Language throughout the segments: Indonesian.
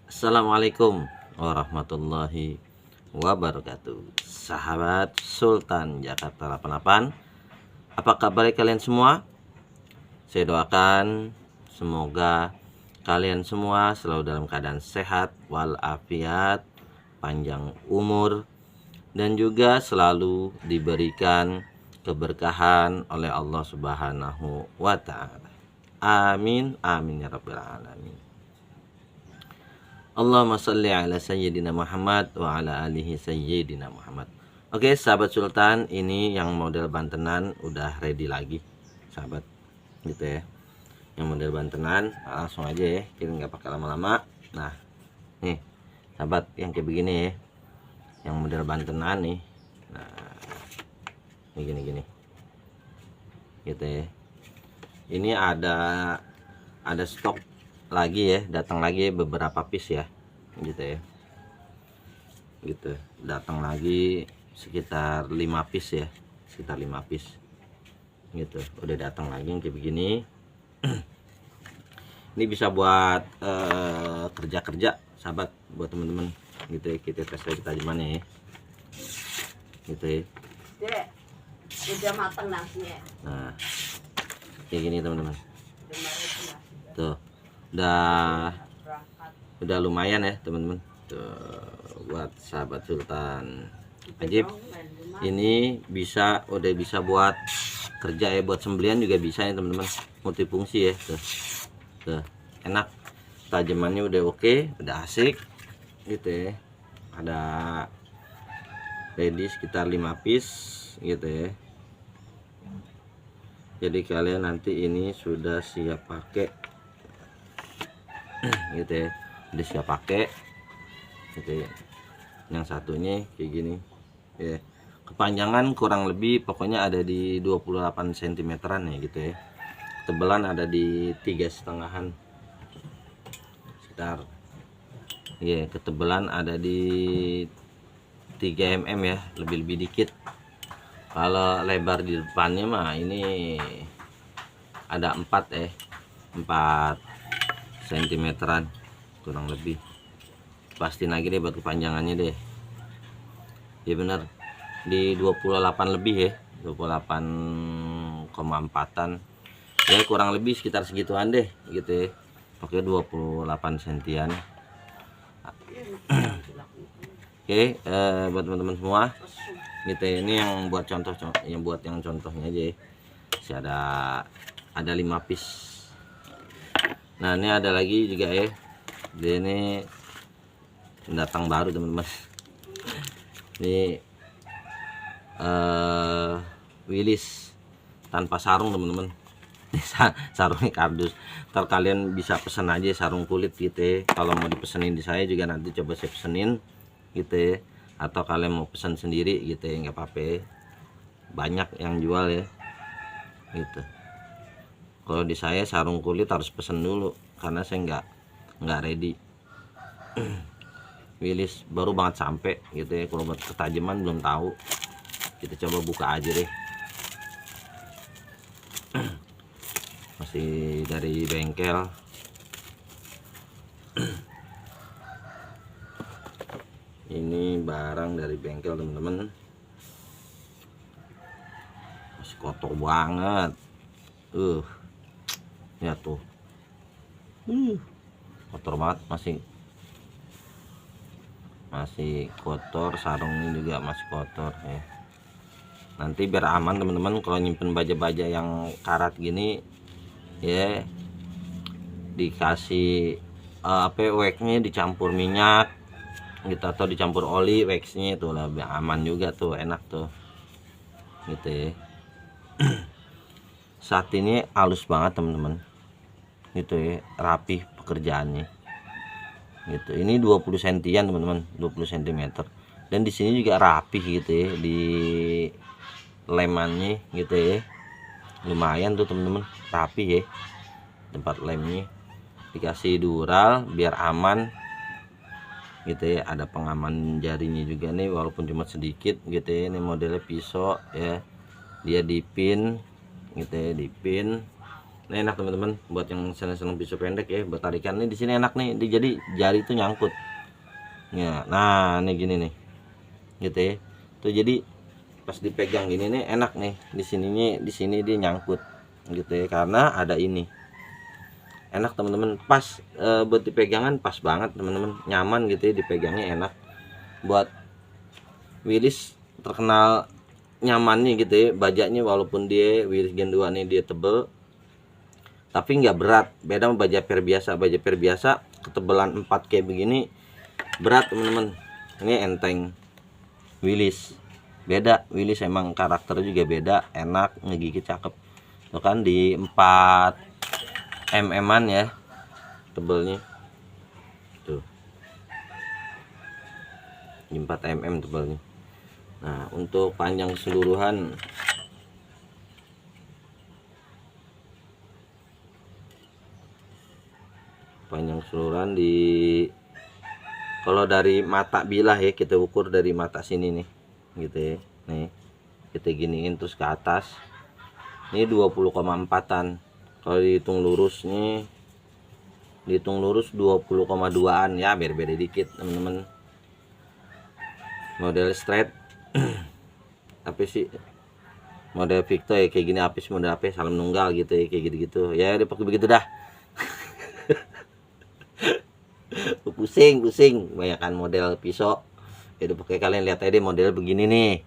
Assalamualaikum warahmatullahi wabarakatuh. Sahabat Sultan Jakarta 88, apa kabar kalian semua? Saya doakan semoga kalian semua selalu dalam keadaan sehat walafiat, panjang umur, dan juga selalu diberikan keberkahan oleh Allah Subhanahu wa Ta'ala. Amin amin ya rabbal alamin. Allahumma sholli ala sayyidina Muhammad wa ala alihi sayyidina Muhammad. Oke, sahabat Sultan, ini yang model bantenan udah ready lagi, sahabat, gitu ya. Yang model bantenan langsung aja ya, kita nggak pakai lama-lama. Nah, nih, sahabat, yang kayak begini ya, yang model bantenan nih. Nah, ini gini-gini, gitu ya. Ini ada stok lagi ya, datang lagi beberapa piece ya, gitu ya, gitu, datang lagi sekitar 5 piece ya, sekitar 5 piece gitu, udah datang lagi yang kayak begini. Ini bisa buat kerja-kerja, sahabat, buat teman-teman gitu ya. Kita tes lagi tajamannya ya, gitu ya. Dek, udah matang nasinya. Nah, kayak gini teman-teman, Udah matang nasi. tuh udah lumayan ya teman-teman, tuh buat sahabat Sultan Ajib. Ini udah bisa buat kerja ya, buat sembelian juga bisa ya teman-teman, multifungsi ya, tuh enak, tajamannya udah oke, udah asik gitu ya. Ada ready sekitar 5 piece gitu ya. Jadi kalian nanti ini sudah siap pakai gitu ya, udah siap pakai gitu ya. Yang satunya kayak gini ya, kepanjangan kurang lebih pokoknya ada di 28 cm ya gitu ya. Tebalan ada di 3,5-an sekitar ya, ketebalan ada di 3 mm ya, lebih dikit. Kalau lebar di depannya mah ini ada 4 cm-an kurang lebih. Pastiin lagi deh buat kepanjangannya deh ya, bener di 28 lebih ya, 28,4an ya, kurang lebih sekitar segituan deh gitu ya. Oke, 28 sentian. Oke, buat teman-teman semua gitu ya, ini yang buat contohnya aja ya. Masih ada 5 piece. Nah, ini ada lagi juga ya, ini pendatang baru teman-teman. Ini Willis tanpa sarung teman-teman. Sarungnya kardus. Ntar kalian bisa pesan aja sarung kulit gitu ya. Kalau mau dipesenin di saya juga nanti coba saya pesenin gitu ya. Atau kalian mau pesan sendiri gitu ya, nggak apa-apa ya. Banyak yang jual ya gitu. Kalau di saya sarung kulit harus pesen dulu karena saya nggak ready. Willis baru banget sampai gitu ya. Kalau buat ketajaman belum tahu, kita coba buka aja deh. Masih dari bengkel. Ini barang dari bengkel teman-teman, masih kotor banget ya tuh, kotor banget, masih kotor. Sarungnya juga masih kotor ya. Nanti biar aman teman-teman, kalau nyimpen baja-baja yang karat gini ya, dikasih waxnya dicampur minyak gitu, atau dicampur oli waxnya itu lebih aman juga tuh, enak tuh gitu ya. Saat ini halus banget teman-teman gitu ya, rapi pekerjaannya gitu. Ini 20 sentian teman-teman, 20 cm, dan di sini juga rapi gitu ya, di lemannya gitu ya, lumayan tuh teman-teman, rapi ya tempat lemnya. Dikasih dural biar aman gitu ya, ada pengaman jarinya juga nih walaupun cuma sedikit gitu ya. Ini modelnya pisau ya, dia dipin gitu ya, dipin Ini enak teman-teman buat yang senang-senang pisau pendek ya, buat tarikan nih di sini enak nih. Jadi jari itu nyangkut. Ya, nah ini gini nih. Gitu ya. Tuh jadi pas dipegang gini nih enak nih. Di sini dia nyangkut. Gitu ya, karena ada ini. Enak teman-teman, pas buat dipegangan pas banget teman-teman. Nyaman gitu ya, dipegangnya enak. Buat Willys terkenal nyamannya gitu ya, bajanya walaupun dia Willys Gen 2 nih dia tebel tapi nggak berat, beda sama baja per biasa ketebalan 4 kayak begini berat teman-teman. Ini enteng. Willys beda, Willys emang karakter juga beda, enak, ngegigit cakep tuh kan, di 4 mm-an ya tebelnya tuh, di 4 mm tebelnya. Nah untuk panjang keseluruhan di, kalau dari mata bilah ya, kita ukur dari mata sini nih gitu ya, nih kita giniin terus ke atas ini 20,4an. Kalau dihitung lurus nih, dihitung lurus 20,2an ya, beda-beda dikit teman-teman. Model straight tapi sih model Victor ya kayak gini, apis model apa salam nunggal gitu ya, kayak gitu-gitu ya, dipakai begitu dah. pusing banyakan model pisau ya, pakai kalian lihat aja deh model begini nih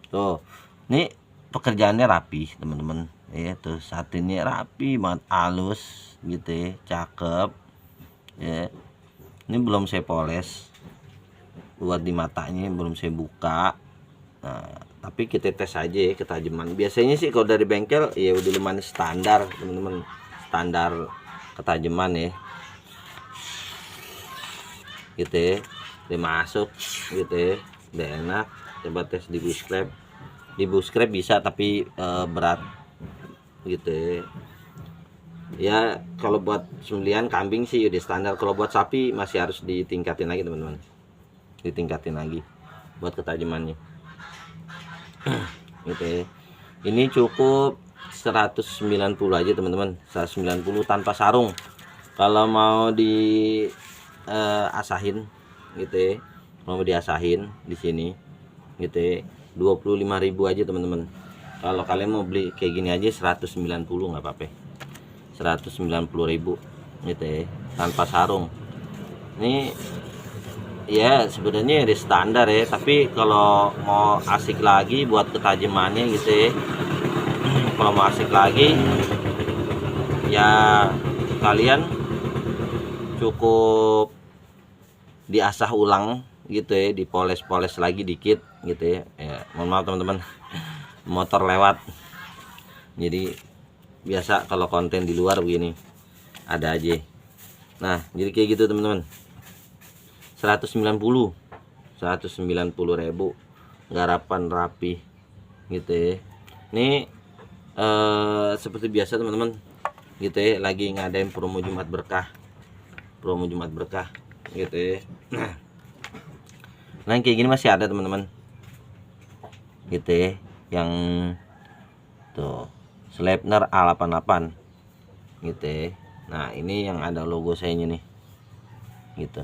tuh. Ini pekerjaannya rapi teman-teman ya, tuh satinnya rapi banget, halus gitu ya, cakep ya. Ini belum saya poles, buat di matanya belum saya buka. Nah, tapi kita tes aja ya ketajaman. Biasanya sih kalau dari bengkel ya udah lumayan standar teman-teman, standar ketajaman ya gitu ya, dia masuk gitu ya, udah enak. Coba tes di bush scrap bisa tapi berat gitu ya. Ya kalau buat sembelihan kambing sih udah standar, kalau buat sapi masih harus ditingkatin lagi teman-teman, ditingkatin lagi buat ketajamannya. Gitu ya. Ini cukup 190 aja teman-teman, 190 tanpa sarung. Kalau mau di asahin gitu ya, mau diasahin di sini gitu ya, 25.000 aja teman-teman. Kalau kalian mau beli kayak gini aja 190 nggak apa-apa, 190.000 gitu ya, tanpa sarung. Ini ya sebenarnya di standar ya, tapi kalau mau asik lagi buat ketajamannya gitu ya, kalau mau asik lagi ya kalian cukup diasah ulang gitu ya, dipoles-poles lagi dikit gitu ya. Ya mohon maaf teman-teman, motor lewat jadi biasa kalau konten di luar begini ada aja. Nah jadi kayak gitu teman-teman, 190.000 garapan rapi gitu ya. Ini seperti biasa teman-teman gitu ya, lagi ngadain promo Jumat Berkah gitu ya. Nah kayak gini masih ada teman-teman gitu ya, yang tuh Sleipner A88 gitu ya. Nah ini yang ada logo saya nih gitu,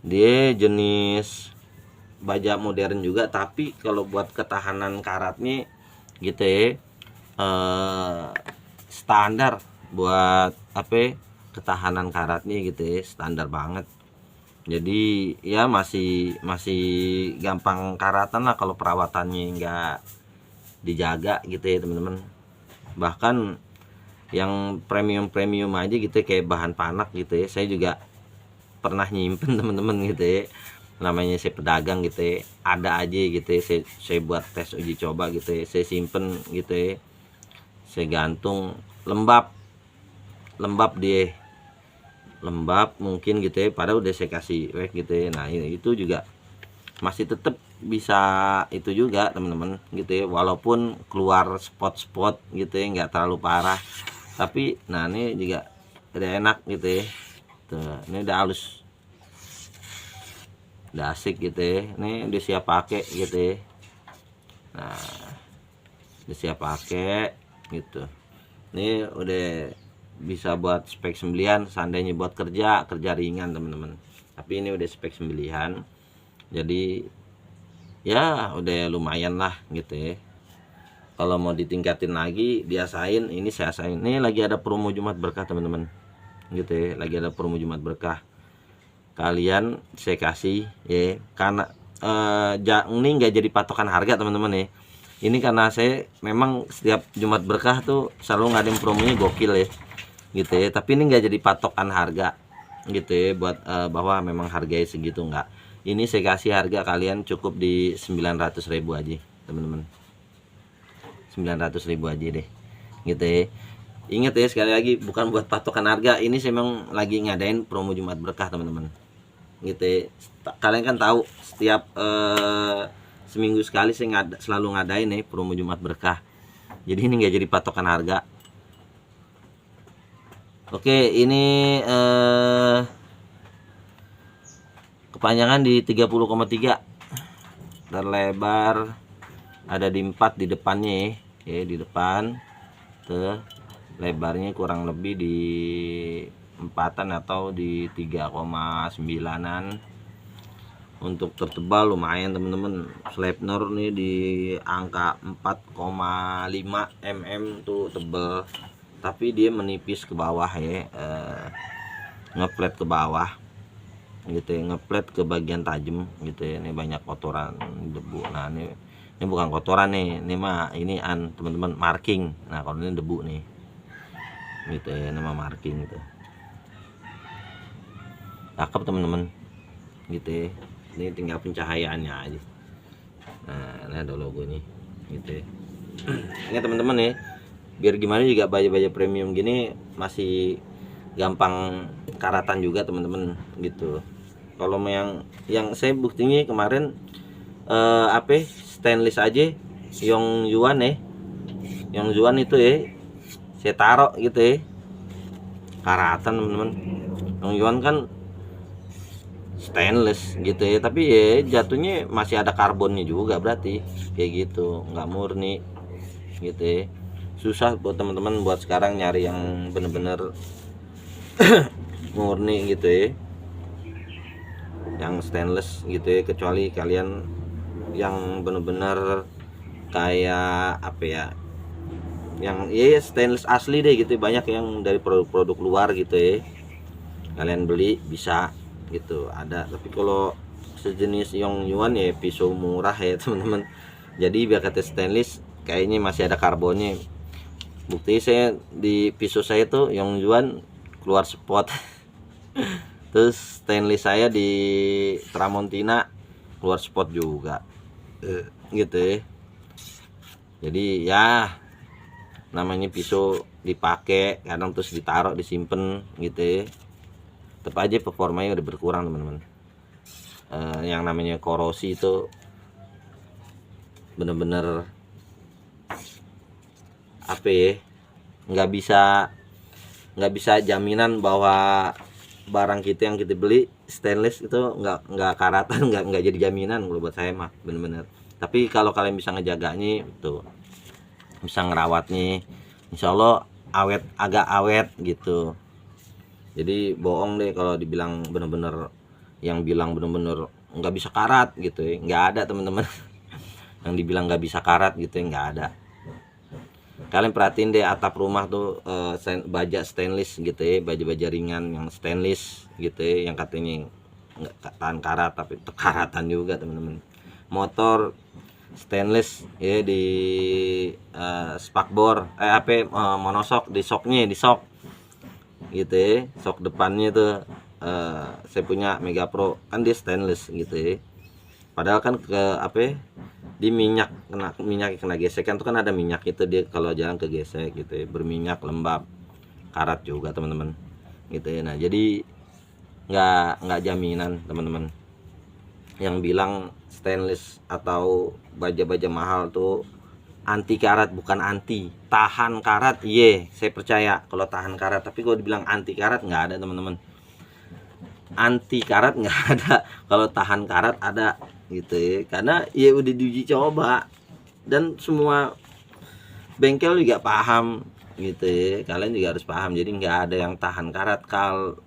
dia jenis baja modern juga, tapi kalau buat ketahanan karatnya gitu ya, standar buat apa, ketahanan karatnya gitu ya, standar banget. Jadi ya masih gampang karatan lah kalau perawatannya nggak dijaga gitu ya teman-teman. Bahkan yang premium aja gitu ya, kayak bahan panak gitu ya, saya juga pernah nyimpen teman-teman gitu ya, namanya saya pedagang gitu ya, ada aja gitu ya, saya buat tes uji coba gitu ya, saya simpen gitu ya, saya gantung lembab dia, lembab mungkin gitu ya, padahal udah saya kasih wax gitu ya. Nah itu juga masih tetap bisa itu juga teman-teman gitu ya, walaupun keluar spot-spot gitu ya, nggak terlalu parah, tapi nah ini juga udah enak gitu ya. Tuh, ini udah halus, udah asik gitu ya, ini udah siap pakai gitu ya. Nah udah siap pakai gitu. Ini udah bisa buat spek sembelihan, seandainya buat kerja ringan teman-teman. Tapi ini udah spek sembelihan, jadi ya udah lumayan lah gitu ya. Kalau mau ditingkatin lagi, biasain, ini saya asain. Ini lagi ada promo Jumat Berkah teman-teman, gitu ya. Lagi ada promo Jumat Berkah. Kalian saya kasih ya, karena ini nggak jadi patokan harga teman-teman ya. Ini karena saya memang setiap Jumat Berkah tuh selalu ngadain promonya gokil ya, gitu ya. Tapi ini nggak jadi patokan harga, gitu ya, buat bahwa memang harganya segitu nggak. Ini saya kasih harga kalian cukup di 900.000 aja teman-teman. 900.000 aja deh, gitu ya. Ingat ya, sekali lagi bukan buat patokan harga. Ini saya memang lagi ngadain promo Jumat Berkah teman-teman, gitu ya. Kalian kan tahu setiap seminggu sekali saya selalu ngadain nih promo Jumat Berkah. Jadi ini nggak jadi patokan harga. Oke, ini kepanjangan di 30,3, terlebar ada di 4 di depannya ya, di depan tuh lebarnya kurang lebih di 4-an atau di 3,9-an. Untuk tertebal lumayan teman-teman, Sleipner nih di angka 4,5 mm tuh tebel, tapi dia menipis ke bawah ya, ngeplet ke bawah gitu ya, ngeplet ke bagian tajam gitu ya. Ini banyak kotoran debu. Nah ini bukan kotoran nih, ini mah ini teman-teman marking. Nah kalau ini debu nih gitu ya, nama marking gitu. Cakep teman-teman gitu ya. Ini tinggal pencahayaannya aja. Nah ini ada logonya gitu ya. Ini teman-teman ya, biar gimana juga baju-baju premium gini masih gampang karatan juga teman-teman gitu. Kalau yang saya buktinya kemarin stainless aja Yong Yuan ya, Yong Yuan itu ya saya taruh gitu ya, karatan teman-teman. Yong Yuan kan stainless gitu ya, tapi ya jatuhnya masih ada karbonnya juga, berarti kayak gitu, nggak murni gitu ya. Susah buat teman-teman buat sekarang nyari yang bener-bener murni gitu ya, yang stainless gitu ya, kecuali kalian yang bener-bener kayak apa ya, yang ya stainless asli deh gitu. Banyak yang dari produk-produk luar gitu ya, kalian beli bisa gitu, ada. Tapi kalau sejenis Yong Yuan ya pisau murah ya teman-teman, jadi biar kata stainless kayaknya masih ada karbonnya. Bukti saya di pisau saya tuh Yong Yuan keluar spot terus stainless saya di Tramontina keluar spot juga gitu ya. Jadi ya namanya pisau dipakai kadang terus ditaruh disimpan gitu ya, tetap aja performanya udah berkurang teman-teman. Yang namanya korosi itu bener-bener apa ya, nggak bisa jaminan bahwa barang kita yang kita beli stainless itu nggak karatan, nggak jadi jaminan kalau buat saya mah bener-bener. Tapi kalau kalian bisa ngejaganya tuh, bisa ngerawatnya, insya Allah agak awet gitu. Jadi bohong deh kalau dibilang bener-bener, yang bilang bener-bener nggak bisa karat gitu ya, nggak ada teman-teman. Yang dibilang nggak bisa karat gitu ya, nggak ada. Kalian perhatiin deh atap rumah tuh baja stainless gitu ya, baja-baja ringan yang stainless gitu ya, yang katanya nggak tahan karat tapi karatan juga teman-teman. Motor stainless ya di spakbor monosok, di shocknya, di shock gitu ya, shock depannya tuh saya punya Mega Pro kan dia stainless gitu ya. Padahal kan di minyak, kena gesekan tuh kan ada minyak itu, dia kalau jalan kegesek gitu ya, berminyak, lembab, karat juga teman-teman gitu ya. Nah jadi nggak jaminan teman-teman yang bilang stainless atau baja-baja mahal tuh anti karat. Bukan anti, tahan karat. Saya percaya kalau tahan karat, tapi kalau dibilang anti karat nggak ada teman-teman. Anti karat nggak ada, kalau tahan karat ada gitu ya, karena ya udah diuji coba dan semua bengkel juga paham gitu ya, kalian juga harus paham. Jadi nggak ada yang tahan karat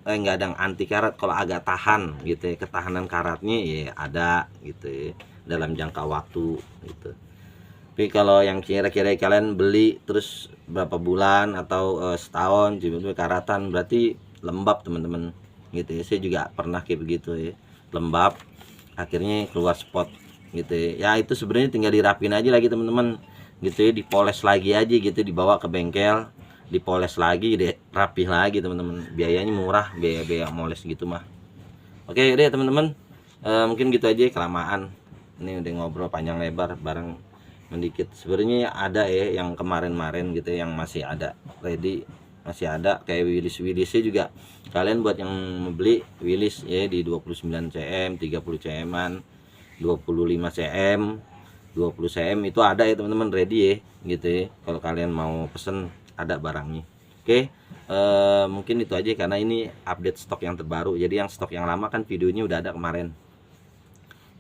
nggak ada yang anti karat. Kalau agak tahan gitu ya, ketahanan karatnya ya ada gitu ya, dalam jangka waktu gitu. Tapi kalau yang kira-kira kalian beli terus berapa bulan atau setahun tiba-tiba karatan, berarti lembab teman-teman gitu ya. Saya juga pernah kayak begitu ya, lembab akhirnya keluar spot gitu ya. Ya itu sebenarnya tinggal dirapin aja lagi teman-teman gitu ya, dipoles lagi aja gitu, dibawa ke bengkel dipoles lagi deh, rapih lagi teman-teman. Biayanya murah, biaya moles gitu mah. Oke deh teman-teman, mungkin gitu aja, kelamaan ini udah ngobrol panjang lebar bareng mendikit. Sebenarnya ada ya yang kemarin-marin gitu yang masih ada ready, masih ada kayak Willys juga. Kalian buat yang mau beli Willys ya di 29 cm, 30 cm-an, 25 cm, 20 cm itu ada ya teman-teman, ready ya gitu ya. Kalau kalian mau pesen ada barangnya. Oke, mungkin itu aja karena ini update stok yang terbaru. Jadi yang stok yang lama kan videonya udah ada kemarin.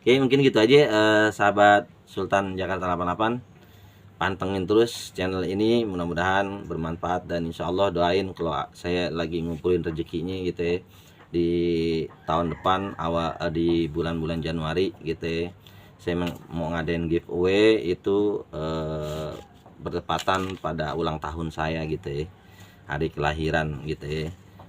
Oke, mungkin gitu aja sahabat Sultan Jakarta 88. Pantengin terus channel ini, mudah-mudahan bermanfaat dan insya Allah doain kalau saya lagi ngumpulin rezekinya gitu ya di tahun depan di bulan-bulan Januari gitu ya. Saya mau ngadain giveaway itu bertepatan pada ulang tahun saya gitu ya, hari kelahiran gitu ya.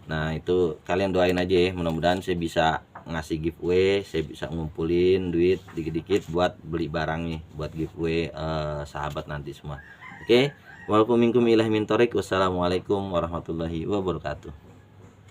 Nah itu kalian doain aja ya, mudah-mudahan saya bisa ngasih giveaway, saya bisa ngumpulin duit dikit-dikit buat beli barangnya, buat giveaway sahabat nanti semua. Oke, walaupun minkum ilahi min thorik. Wassalamualaikum warahmatullahi wabarakatuh.